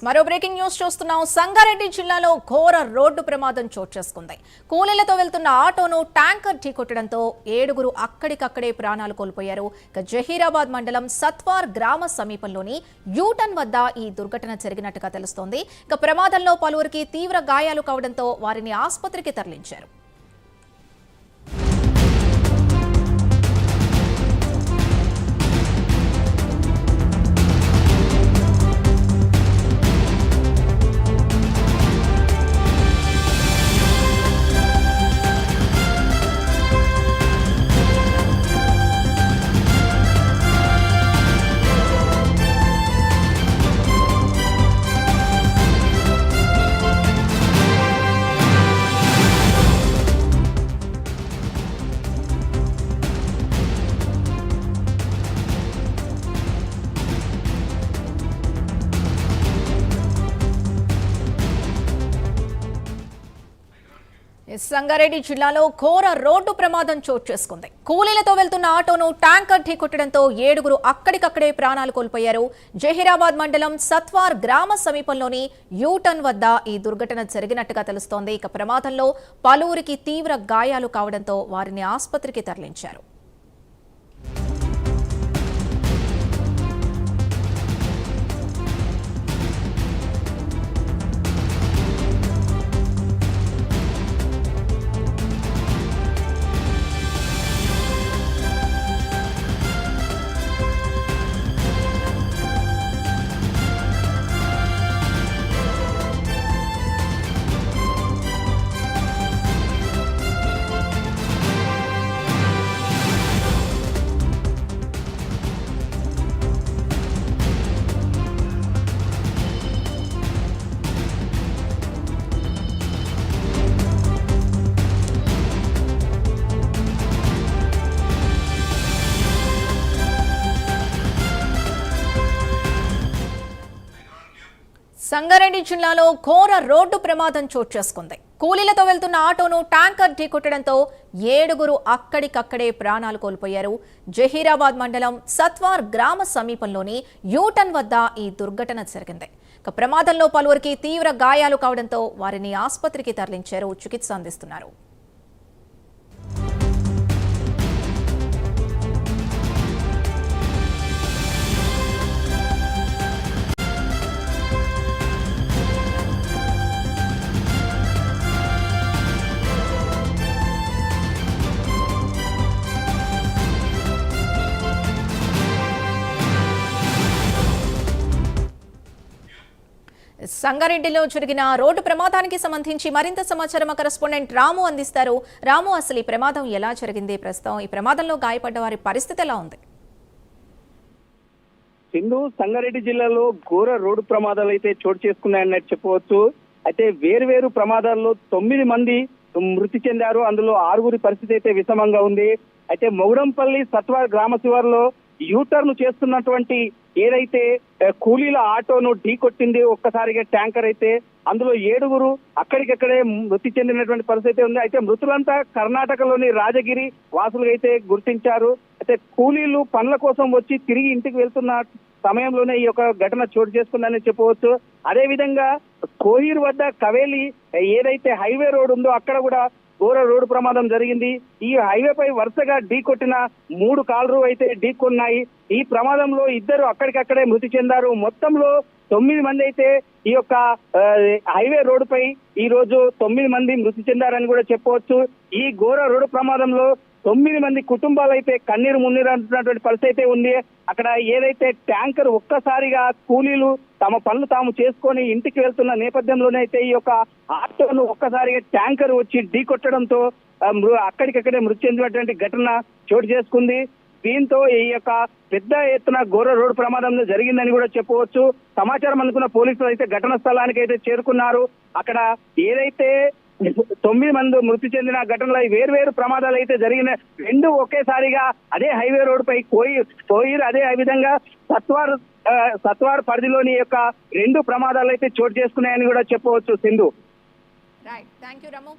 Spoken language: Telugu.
మరో బ్రేకింగ్ న్యూస్ చూస్తున్నాం. సంగారెడ్డి జిల్లాలో ఘోర రోడ్డు ప్రమాదం చోటు చేసుకుంది. కూలీలతో వెళ్తున్న ఆటోను ట్యాంకర్ ఢీకొట్టడంతో 7గురు అక్కడికక్కడే ప్రాణాలు కోల్పోయారు. జహీరాబాద్ మండలం సత్వార్ గ్రామ సమీపంలోని యూటర్న్ వద్ద ఈ దుర్ఘటన జరిగినట్టుగా తెలుస్తోంది. ప్రమాదంలో పలువురికి తీవ్ర గాయాలు కావడంతో వారిని ఆసుపత్రికి తరలించారు. సంగారెడ్డి జిల్లాలో ఘోర రోడ్డు ప్రమాదం చోటు చేసుకుంది. కూలీలతో వెళ్తున్న ఆటోను ట్యాంకర్ ఢీకొట్టడంతో 7గురు అక్కడికక్కడే ప్రాణాలు కోల్పోయారు. జహీరాబాద్ మండలం సత్వార్ గ్రామ సమీపంలోని యూటర్న్ వద్ద ఈ దుర్ఘటన జరిగినట్టుగా తెలుస్తోంది. ప్రమాదంలో పలువురికి తీవ్ర గాయాలు కావడంతో వారిని ఆసుపత్రికి తరలించారు. సంగారెడ్డి జిల్లాలో ఘోర రోడ్డు ప్రమాదం చోటు చేసుకుంది. కూలీలతో వెళ్తున్న ఆటోను ట్యాంకర్ ఢీకొట్టడంతో 7గురు అక్కడికక్కడే ప్రాణాలు కోల్పోయారు. జహీరాబాద్ మండలం సత్వార్ గ్రామ సమీపంలోని యూటర్న్ వద్ద ఈ దుర్ఘటన జరిగింది. ప్రమాదంలో పలువురికి తీవ్ర గాయాలు కావడంతో వారిని ఆసుపత్రికి తరలించారు, చికిత్స అందిస్తున్నారు. సంగారెడ్డిలో జరిగిన రోడ్డు ప్రమాదానికి సంబంధించి మరింత సమాచారం కరెస్పాండెంట్ రాము అందిస్తారు. రాము, అసలు ఈ ప్రమాదం ఎలా జరిగింది? ప్రస్తుతం ఈ ప్రమాదంలో గాయపడ్డ వారి పరిస్థితి ఎలా ఉంది? సింధు, సంగారెడ్డి జిల్లాలో ఘోర రోడ్డు ప్రమాదాలు అయితే చోటు చేసుకున్నాయన్నట్టు చెప్పవచ్చు. అయితే వేరు ప్రమాదాల్లో 9 మంది మృతి చెందారు. అందులో 6గురి పరిస్థితి అయితే విషమంగా ఉంది. అయితే మొగుడంపల్లి సత్వార్ గ్రామ శివారులో యూటర్న్ చేస్తున్నటువంటి ఏదైతే కూలీల ఆటోను ఢీకొట్టింది ఒక్కసారిగా ట్యాంకర్ అయితే అందులో 7గురు అక్కడికక్కడే మృతి చెందినటువంటి పరిస్థితి ఉంది. అయితే మృతులంతా కర్ణాటకలోని రాజగిరి వాసులుగా అయితే గుర్తించారు. అయితే కూలీలు పనుల కోసం వచ్చి తిరిగి ఇంటికి వెళ్తున్న సమయంలోనే ఈ యొక్క ఘటన చోటు చేసుకుందని చెప్పవచ్చు. అదే విధంగా కోహీర్ వద్ద కవేలి ఏదైతే హైవే రోడ్ ఉందో అక్కడ కూడా ఘోర రోడ్డు ప్రమాదం జరిగింది. ఈ హైవేపై వరుసగా ఢీకొట్టిన 3 కార్లు అయితే ఢీకొన్నాయి. ఈ ప్రమాదంలో 2 అక్కడికక్కడే మృతి చెందారు. మొత్తంలో 9 మంది అయితే ఈ యొక్క హైవే రోడ్డుపై ఈ రోజు 9 మంది మృతి చెందారని కూడా చెప్పవచ్చు. ఈ ఘోర రోడ్డు ప్రమాదంలో 9 మంది కుటుంబాలు అయితే కన్నీరు మున్నీరు అంటున్నటువంటి పరిస్థితి అయితే ఉంది. అక్కడ ఏదైతే ట్యాంకర్ ఒక్కసారిగా కూలీలు తమ పనులు తాము చేసుకొని ఇంటికి వెళ్తున్న నేపథ్యంలోనే అయితే ఈ యొక్క ఆటోను ఒక్కసారిగా ట్యాంకర్ వచ్చి ఢీకొట్టడంతో అక్కడికక్కడే మృతి చెందినటువంటి ఘటన చోటు చేసుకుంది. దీంతో ఈ యొక్క పెద్ద ఎత్తున ఘోర రోడ్డు ప్రమాదం జరిగిందని కూడా చెప్పవచ్చు. సమాచారం అందుకున్న పోలీసులు అయితే ఘటన స్థలానికి అయితే చేరుకున్నారు. అక్కడ ఏదైతే 9 మంది మృతి చెందిన ఘటనలో వేరు ప్రమాదాలు అయితే జరిగిన 2 ఒకేసారిగా అదే హైవే రోడ్ పై కోయిర్ అదే విధంగా సత్వార్ పరిధిలోని యొక్క 2 ప్రమాదాలు అయితే చోటు చేసుకున్నాయని కూడా చెప్పవచ్చు. సింధు. రైట్, థాంక్యూ రాము.